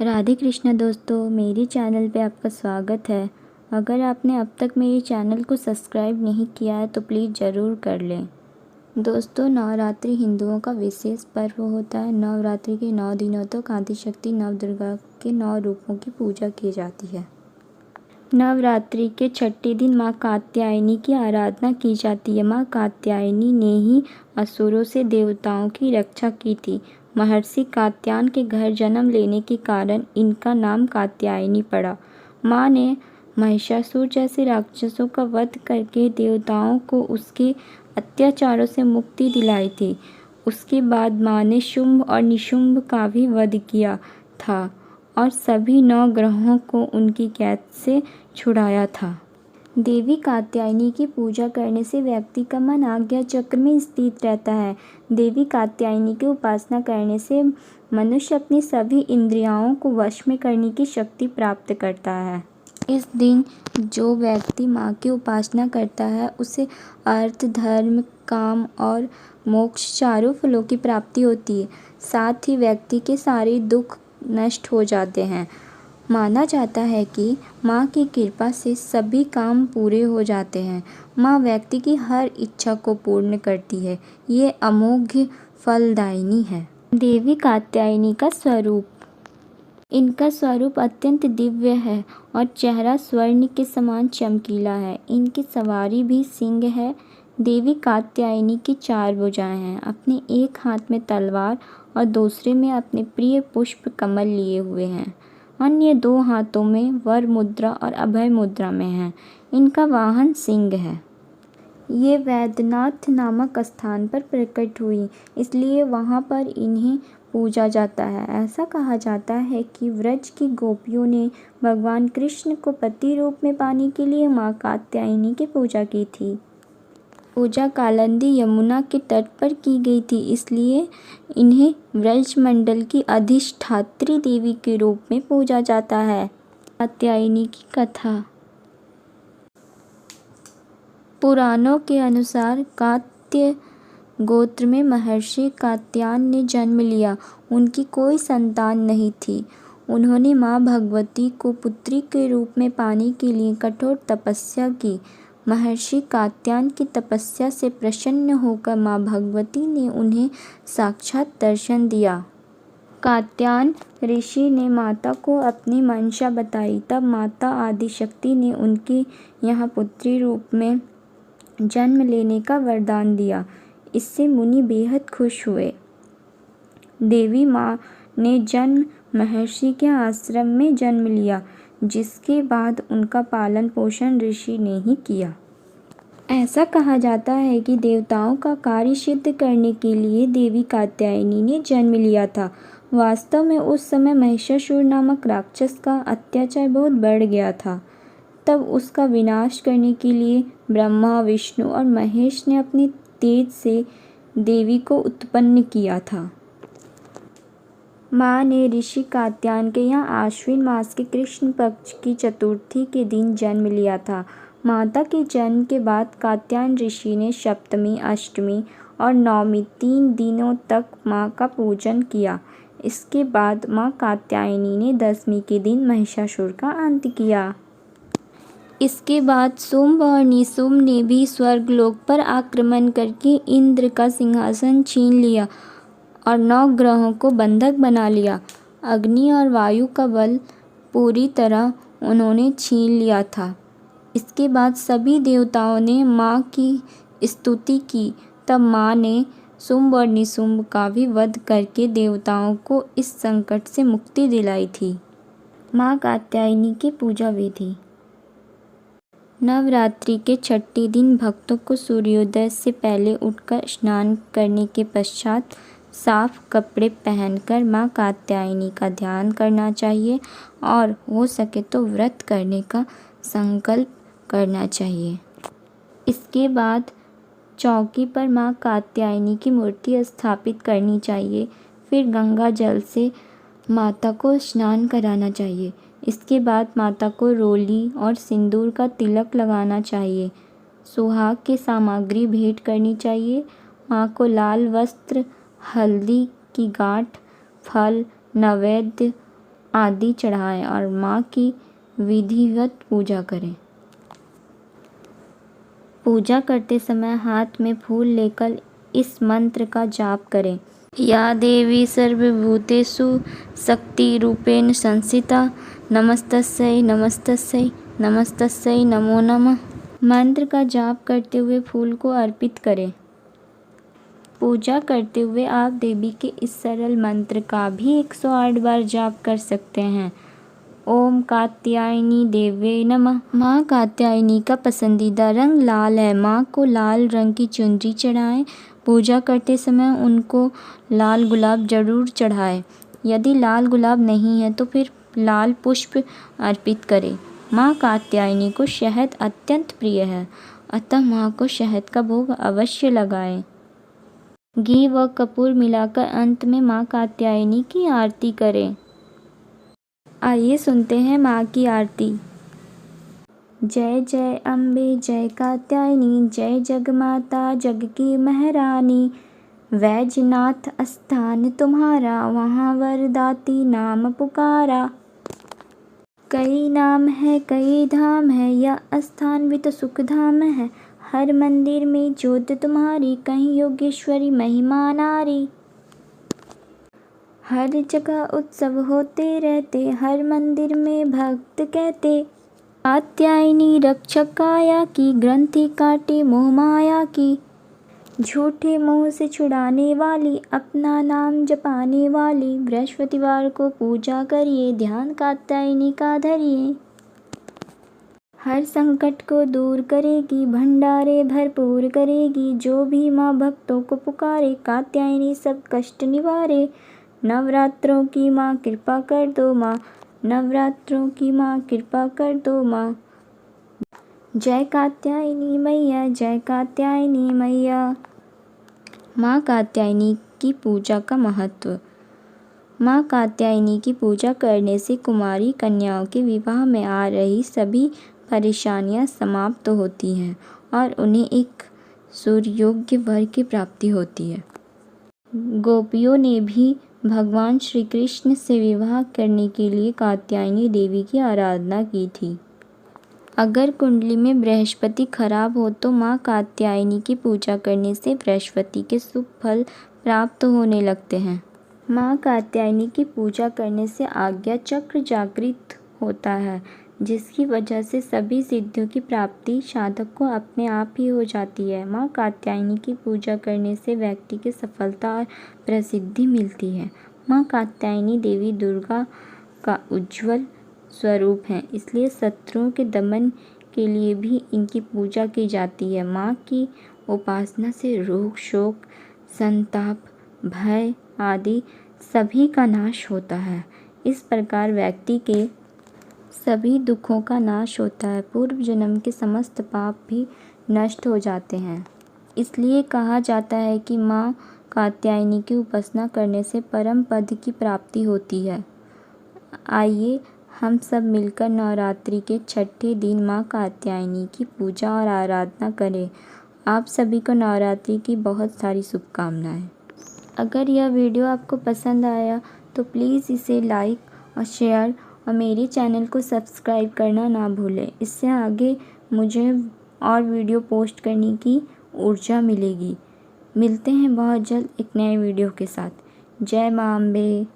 राधे कृष्णा दोस्तों, मेरे चैनल पे आपका स्वागत है। अगर आपने अब तक मेरे चैनल को सब्सक्राइब नहीं किया है तो प्लीज़ ज़रूर कर लें। दोस्तों, नवरात्रि हिंदुओं का विशेष पर्व होता है। नवरात्रि के 9 दिनों तक आदिशक्ति नवदुर्गा के 9 रूपों की पूजा की जाती है। नवरात्रि के छठे दिन माँ कात्यायनी की आराधना की जाती है। माँ कात्यायनी ने ही असुरों से देवताओं की रक्षा की थी। महर्षि कात्यायन के घर जन्म लेने के कारण इनका नाम कात्यायनी पड़ा। माँ ने महिषासुर जैसे राक्षसों का वध करके देवताओं को उसके अत्याचारों से मुक्ति दिलाई थी। उसके बाद माँ ने शुंभ और निशुंभ का भी वध किया था और सभी 9 ग्रहों को उनकी कैद से छुड़ाया था। देवी कात्यायनी की पूजा करने से व्यक्ति का मन आज्ञा चक्र में स्थित रहता है। देवी कात्यायनी की उपासना करने से मनुष्य अपनी सभी इंद्रियों को वश में करने की शक्ति प्राप्त करता है। इस दिन जो व्यक्ति माँ की उपासना करता है उसे अर्थ, धर्म, काम और मोक्ष चारों फलों की प्राप्ति होती है। साथ ही व्यक्ति के सारे दुख नष्ट हो जाते हैं। माना जाता है कि माँ की कृपा से सभी काम पूरे हो जाते हैं। माँ व्यक्ति की हर इच्छा को पूर्ण करती है। ये अमोघ फलदायिनी है। देवी कात्यायनी का स्वरूप। इनका स्वरूप अत्यंत दिव्य है और चेहरा स्वर्ण के समान चमकीला है। इनकी सवारी भी सिंह है। देवी कात्यायनी की 4 भुजाएं हैं। अपने एक हाथ में तलवार और दूसरे में अपने प्रिय पुष्प कमल लिए हुए हैं। अन्य 2 हाथों में वर मुद्रा और अभय मुद्रा में हैं। इनका वाहन सिंह है। ये वैद्यनाथ नामक स्थान पर प्रकट हुई, इसलिए वहाँ पर इन्हें पूजा जाता है। ऐसा कहा जाता है कि व्रज की गोपियों ने भगवान कृष्ण को पति रूप में पाने के लिए माँ कात्यायनी की पूजा की थी। पूजा कालिंदी यमुना के तट पर की गई थी, इसलिए इन्हें व्रजमंडल की अधिष्ठात्री देवी के रूप में पूजा जाता है। कात्यायनी की कथा। पुराणों के अनुसार कात्य गोत्र में महर्षि कात्यायन ने जन्म लिया। उनकी कोई संतान नहीं थी। उन्होंने माँ भगवती को पुत्री के रूप में पाने के लिए कठोर तपस्या की। महर्षि कात्यायन की तपस्या से प्रसन्न होकर माँ भगवती ने उन्हें साक्षात दर्शन दिया। कात्यायन ऋषि ने माता को अपनी मंशा बताई। तब माता आदिशक्ति ने उनके यहाँ पुत्री रूप में जन्म लेने का वरदान दिया। इससे मुनि बेहद खुश हुए। देवी माँ ने जन्म महर्षि के आश्रम में जन्म लिया, जिसके बाद उनका पालन पोषण ऋषि ने ही किया। ऐसा कहा जाता है कि देवताओं का कार्य सिद्ध करने के लिए देवी कात्यायनी ने जन्म लिया था। वास्तव में उस समय महिषासुर नामक राक्षस का अत्याचार बहुत बढ़ गया था। तब उसका विनाश करने के लिए ब्रह्मा, विष्णु और महेश ने अपने तेज से देवी को उत्पन्न किया था। माँ ने ऋषि कात्यायन के यहाँ आश्विन मास के कृष्ण पक्ष की चतुर्थी के दिन जन्म लिया था। माता के जन्म के बाद कात्यायन ऋषि ने सप्तमी, अष्टमी और नवमी 3 दिनों तक माँ का पूजन किया। इसके बाद माँ कात्यायनी ने 10वीं के दिन महिषासुर का अंत किया। इसके बाद शुंभ और निशुंभ ने भी स्वर्गलोक पर आक्रमण करके इंद्र का सिंहासन छीन लिया और 9 ग्रहों को बंधक बना लिया। अग्नि और वायु का बल पूरी तरह उन्होंने छीन लिया था। इसके बाद सभी देवताओं ने माँ की स्तुति की। तब माँ ने शुंभ और निशुंभ का भी वध करके देवताओं को इस संकट से मुक्ति दिलाई थी। माँ कात्यायनी की पूजा विधि। नवरात्रि के छठे दिन भक्तों को सूर्योदय से पहले उठकर स्नान करने के पश्चात साफ कपड़े पहनकर माँ कात्यायनी का ध्यान करना चाहिए और हो सके तो व्रत करने का संकल्प करना चाहिए। इसके बाद चौकी पर माँ कात्यायनी की मूर्ति स्थापित करनी चाहिए। फिर गंगा जल से माता को स्नान कराना चाहिए। इसके बाद माता को रोली और सिंदूर का तिलक लगाना चाहिए। सुहाग की सामग्री भेंट करनी चाहिए। माँ को लाल वस्त्र, हल्दी की गांठ, फल, नैवेद्य आदि चढ़ाएं और माँ की विधिवत पूजा करें। पूजा करते समय हाथ में फूल लेकर इस मंत्र का जाप करें। या देवी सर्वभूतेषु शक्तिरूपेण संस्थिता नमस्तस्यै नमस्तस्यै नमस्तस्यै नमो नमः। मंत्र का जाप करते हुए फूल को अर्पित करें। पूजा करते हुए आप देवी के इस सरल मंत्र का भी 108 बार जाप कर सकते हैं। ओम कात्यायनी देवे नमः। माँ कात्यायनी का पसंदीदा रंग लाल है। माँ को लाल रंग की चुनरी चढ़ाएं। पूजा करते समय उनको लाल गुलाब जरूर चढ़ाएं। यदि लाल गुलाब नहीं है तो फिर लाल पुष्प अर्पित करें। माँ कात्यायनी को शहद अत्यंत प्रिय है, अतः माँ को शहद का भोग अवश्य लगाएं। घी व कपूर मिलाकर अंत में माँ कात्यायनी की आरती करें। आइए सुनते हैं माँ की आरती। जय जय अम्बे जय कात्यायनी, जय जगमाता जग की महारानी। वैजनाथ स्थान तुम्हारा, वहाँ वरदाती नाम पुकारा। कई नाम है कई धाम है, यह स्थान भी तो सुख धाम है। हर मंदिर में ज्योत तुम्हारी, कहीं योगेश्वरी महिमा नारी। हर जगह उत्सव होते रहते, हर मंदिर में भक्त कहते। कात्यायनी रक्षक काया की, ग्रंथि काटे मोह माया की। झूठे मोह से छुड़ाने वाली, अपना नाम जपाने वाली। बृहस्पतिवार को पूजा करिए, ध्यान कात्यायनी का धरिए। हर संकट को दूर करेगी, भंडारे भरपूर करेगी। जो भी माँ भक्तों को पुकारे, कात्यायनी सब कष्ट निवारे। नवरात्रों की माँ कृपा कर दो माँ, नवरात्रों की माँ कृपा कर दो माँ। जय कात्यायनी मैया, जय कात्यायनी मैया। माँ कात्यायनी की पूजा का महत्व। माँ कात्यायनी की पूजा करने से कुमारी कन्याओं के विवाह में आ रही सभी परेशानियाँ समाप्त होती हैं और उन्हें एक सूर्योग्य वर की प्राप्ति होती है। गोपियों ने भी भगवान श्री कृष्ण से विवाह करने के लिए कात्यायनी देवी की आराधना की थी। अगर कुंडली में बृहस्पति खराब हो तो माँ कात्यायनी की पूजा करने से बृहस्पति के शुभ फल प्राप्त होने लगते हैं। माँ कात्यायनी की पूजा करने से आज्ञा चक्र जागृत होता है, जिसकी वजह से सभी सिद्धियों की प्राप्ति साधक को अपने आप ही हो जाती है। माँ कात्यायनी की पूजा करने से व्यक्ति की सफलता और प्रसिद्धि मिलती है। माँ कात्यायनी देवी दुर्गा का उज्ज्वल स्वरूप है, इसलिए शत्रुओं के दमन के लिए भी इनकी पूजा की जाती है। माँ की उपासना से रोग, शोक, संताप, भय आदि सभी का नाश होता है। इस प्रकार व्यक्ति के सभी दुखों का नाश होता है। पूर्व जन्म के समस्त पाप भी नष्ट हो जाते हैं। इसलिए कहा जाता है कि माँ कात्यायनी की उपासना करने से परम पद की प्राप्ति होती है। आइए हम सब मिलकर नवरात्रि के छठे दिन माँ कात्यायनी की पूजा और आराधना करें। आप सभी को नवरात्रि की बहुत सारी शुभकामनाएं। अगर यह वीडियो आपको पसंद आया तो प्लीज़ इसे लाइक और शेयर और मेरे चैनल को सब्सक्राइब करना ना भूलें। इससे आगे मुझे और वीडियो पोस्ट करने की ऊर्जा मिलेगी। मिलते हैं बहुत जल्द एक नए वीडियो के साथ। जय माँ अम्बे।